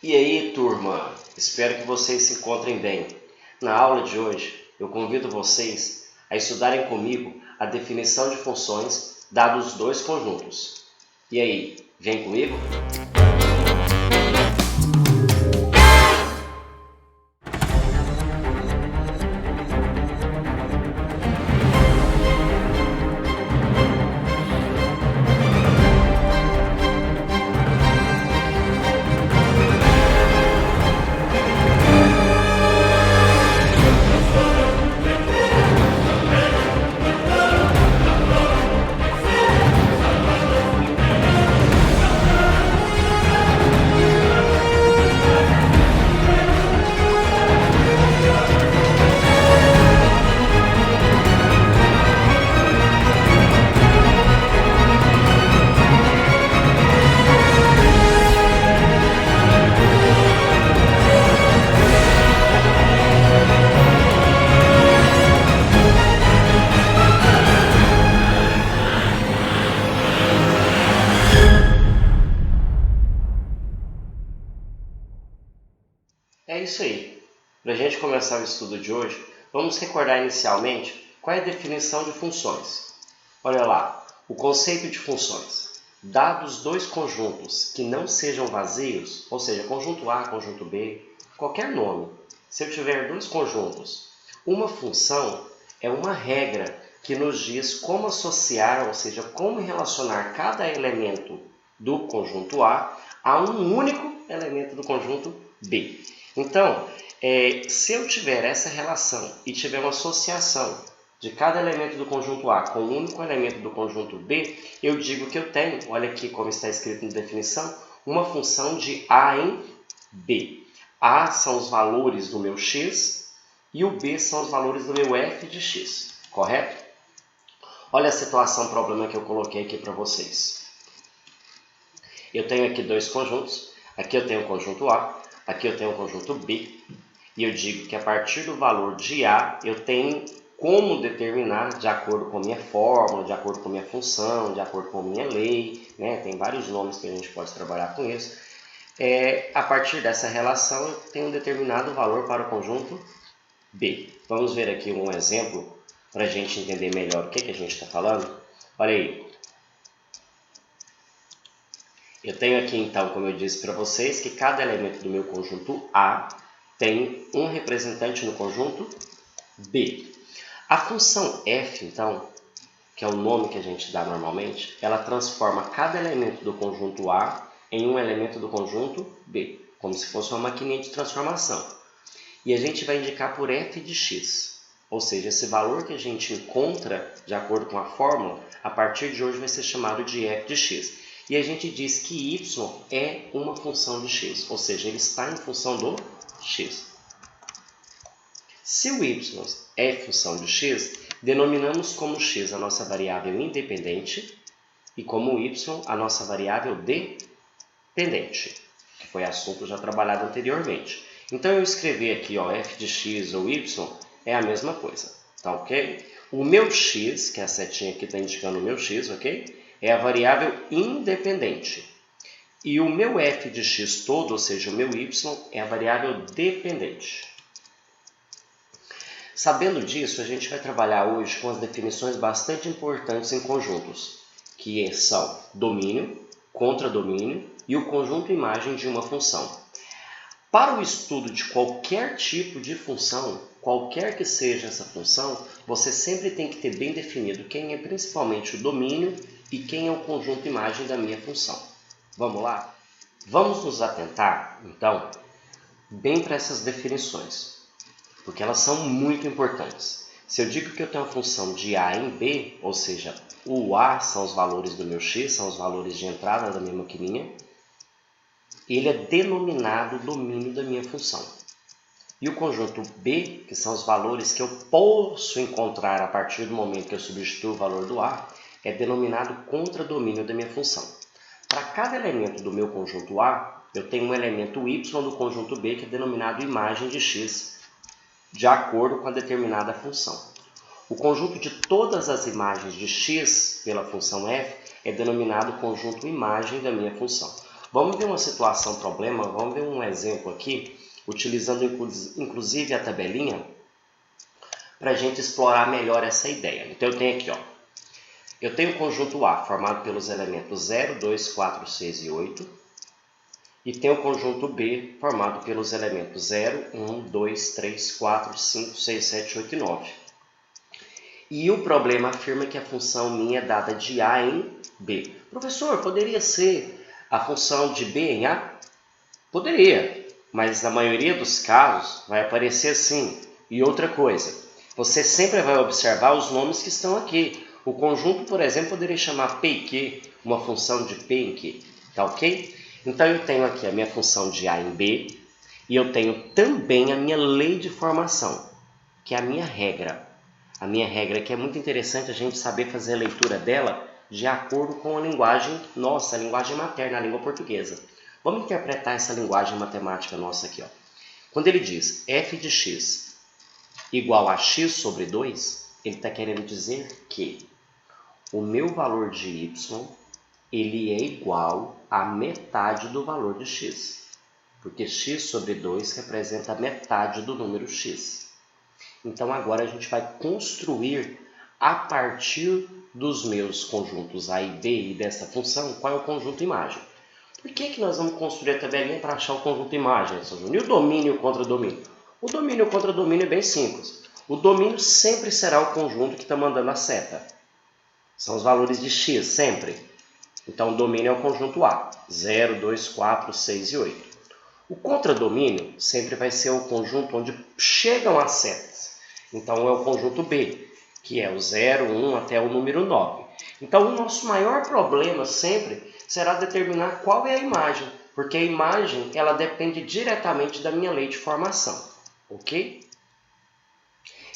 E aí, turma? Espero que vocês se encontrem bem. Na aula de hoje, eu convido vocês a estudarem comigo a definição de funções dados dois conjuntos. E aí, vem comigo? É isso aí. Para a gente começar o estudo de hoje, vamos recordar inicialmente qual é a definição de funções. Olha lá, o conceito de funções. Dados dois conjuntos que não sejam vazios, ou seja, conjunto A, conjunto B, qualquer nome. Se eu tiver dois conjuntos, uma função é uma regra que nos diz como associar, ou seja, como relacionar cada elemento do conjunto A um único elemento do conjunto B. Então, se eu tiver essa relação e tiver uma associação de cada elemento do conjunto A com o único elemento do conjunto B, eu digo que eu tenho, olha aqui como está escrito na definição, uma função de A em B. A são os valores do meu x e o B são os valores do meu f de x, correto? Olha a situação, problema que eu coloquei aqui para vocês. Eu tenho aqui dois conjuntos, aqui eu tenho o conjunto A, aqui eu tenho o conjunto B, e eu digo que a partir do valor de A, eu tenho como determinar, de acordo com a minha fórmula, de acordo com a minha função, de acordo com a minha lei, né? Tem vários nomes que a gente pode trabalhar com isso. A partir dessa relação, eu tenho um determinado valor para o conjunto B. Vamos ver aqui um exemplo para a gente entender melhor o que a gente está falando. Olha aí. Eu tenho aqui, então, como eu disse para vocês, que cada elemento do meu conjunto A tem um representante no conjunto B. A função f, então, que é o nome que a gente dá normalmente, ela transforma cada elemento do conjunto A em um elemento do conjunto B, como se fosse uma maquininha de transformação. E a gente vai indicar por f de x, ou seja, esse valor que a gente encontra de acordo com a fórmula, a partir de hoje vai ser chamado de f de x. E a gente diz que y é uma função de x, ou seja, ele está em função do x. Se o y é função de x, denominamos como x a nossa variável independente e como y a nossa variável dependente, que foi assunto já trabalhado anteriormente. Então, eu escrevi aqui, ó, f de x ou y é a mesma coisa, tá ok? O meu x, que é a setinha aqui está indicando o meu x, ok? É a variável independente. E o meu f de x todo, ou seja, o meu y, é a variável dependente. Sabendo disso, a gente vai trabalhar hoje com as definições bastante importantes em conjuntos, que são domínio, contradomínio e o conjunto imagem de uma função. Para o estudo de qualquer tipo de função, qualquer que seja essa função, você sempre tem que ter bem definido quem é principalmente o domínio e quem é o conjunto imagem da minha função. Vamos lá? Vamos nos atentar, então, bem para essas definições, porque elas são muito importantes. Se eu digo que eu tenho uma função de A em B, ou seja, o A são os valores do meu x, são os valores de entrada da minha maquininha, ele é denominado domínio da minha função. E o conjunto B, que são os valores que eu posso encontrar a partir do momento que eu substituo o valor do A, é denominado contradomínio da minha função. Para cada elemento do meu conjunto A, eu tenho um elemento y do conjunto B que é denominado imagem de x, de acordo com a determinada função. O conjunto de todas as imagens de x pela função f é denominado conjunto imagem da minha função. Vamos ver uma situação, problema, vamos ver um exemplo aqui, utilizando inclusive a tabelinha, para a gente explorar melhor essa ideia. Então eu tenho aqui, ó, eu tenho o conjunto A formado pelos elementos 0, 2, 4, 6 e 8. E tenho o conjunto B formado pelos elementos 0, 1, 2, 3, 4, 5, 6, 7, 8 e 9. E o problema afirma que a função minha é dada de A em B. Professor, poderia ser a função de B em A? Poderia, mas na maioria dos casos vai aparecer assim. E outra coisa, você sempre vai observar os nomes que estão aqui. O conjunto, por exemplo, poderia chamar P e Q, uma função de P em Q, tá ok? Então eu tenho aqui a minha função de A em B e eu tenho também a minha lei de formação, que é a minha regra. A minha regra que é muito interessante a gente saber fazer a leitura dela de acordo com a linguagem nossa, a linguagem materna, a língua portuguesa. Vamos interpretar essa linguagem matemática nossa aqui, ó. Quando ele diz f de x igual a x sobre 2, ele está querendo dizer que o meu valor de y ele é igual a metade do valor de x, porque x sobre 2 representa metade do número x. Então agora a gente vai construir a partir dos meus conjuntos A e B e dessa função, qual é o conjunto imagem. Por que nós vamos construir a tabelinha para achar o conjunto imagem, São Júnior? E o domínio contra domínio? O domínio contra domínio é bem simples. O domínio sempre será o conjunto que está mandando a seta. São os valores de x, sempre. Então o domínio é o conjunto A, 0, 2, 4, 6 e 8. O contradomínio sempre vai ser o conjunto onde chegam as setas. Então é o conjunto B, que é o 0, 1 até o número 9. Então o nosso maior problema sempre será determinar qual é a imagem, porque a imagem ela depende diretamente da minha lei de formação, ok?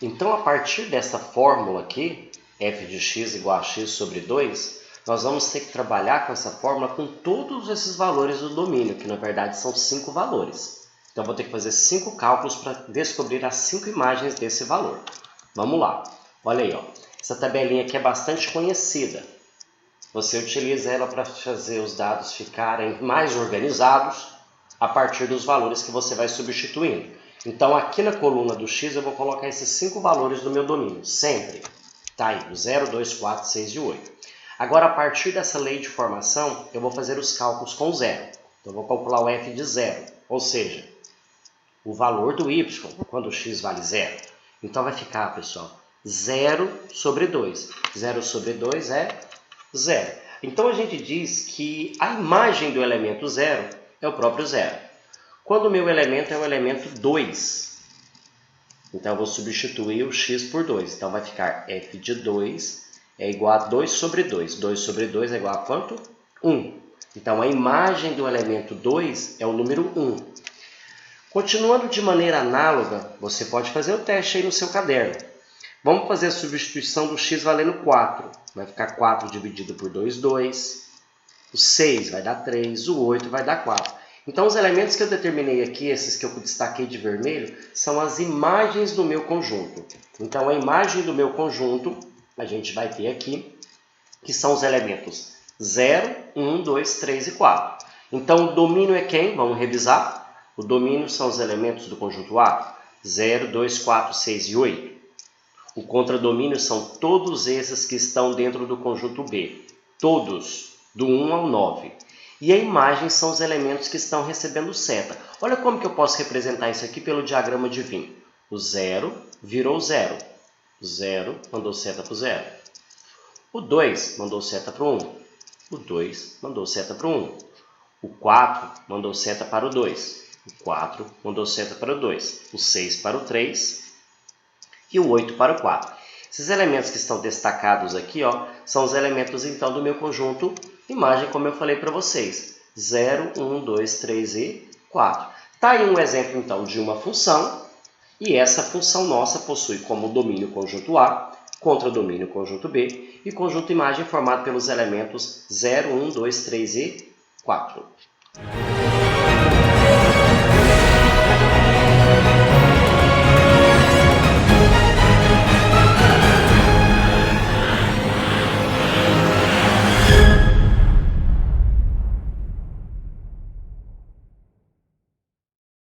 Então a partir dessa fórmula aqui, f de x igual a x sobre 2, nós vamos ter que trabalhar com essa fórmula com todos esses valores do domínio, que na verdade são 5 valores. Então eu vou ter que fazer 5 cálculos para descobrir as 5 imagens desse valor. Vamos lá. Olha aí, ó. Essa tabelinha aqui é bastante conhecida. Você utiliza ela para fazer os dados ficarem mais organizados a partir dos valores que você vai substituindo. Então aqui na coluna do x eu vou colocar esses 5 valores do meu domínio, sempre. Tá aí, o 0, 2, 4, 6 e 8. Agora, a partir dessa lei de formação, eu vou fazer os cálculos com zero. Então, eu vou calcular o f de zero, ou seja, o valor do y, quando o x vale zero. Então, vai ficar, pessoal, 0 sobre 2. 0 sobre 2 é 0. Então, a gente diz que a imagem do elemento 0 é o próprio 0. Quando o meu elemento é o elemento 2, então eu vou substituir o x por 2. Então, vai ficar f de 2 é igual a 2 sobre 2. 2 sobre 2 é igual a quanto? 1. Então, a imagem do elemento 2 é o número 1. Continuando de maneira análoga, você pode fazer o teste aí no seu caderno. Vamos fazer a substituição do x valendo 4. Vai ficar 4 dividido por 2, 2. O 6 vai dar 3. O 8 vai dar 4. Então, os elementos que eu determinei aqui, esses que eu destaquei de vermelho, são as imagens do meu conjunto. Então, a imagem do meu conjunto a gente vai ter aqui, que são os elementos 0, 1, 2, 3 e 4. Então, o domínio é quem? Vamos revisar. O domínio são os elementos do conjunto A, 0, 2, 4, 6 e 8. O contradomínio são todos esses que estão dentro do conjunto B. Todos, do 1 ao 9. E a imagem são os elementos que estão recebendo seta. Olha como que eu posso representar isso aqui pelo diagrama de Venn. O 0 virou 0. O 0 mandou seta para o 0. O 2 mandou seta para o 1. O 2 mandou seta para o 1. O 4 mandou seta para o 2. O 4 mandou seta para o 2. O 6 para o 3. E o 8 para o 4. Esses elementos que estão destacados aqui, ó, são os elementos então do meu conjunto imagem, como eu falei para vocês. 0, 1, 2, 3 e 4. Está aí um exemplo então de uma função. E essa função nossa possui como domínio conjunto A, contradomínio conjunto B e conjunto imagem formado pelos elementos 0, 1, 2, 3 e 4.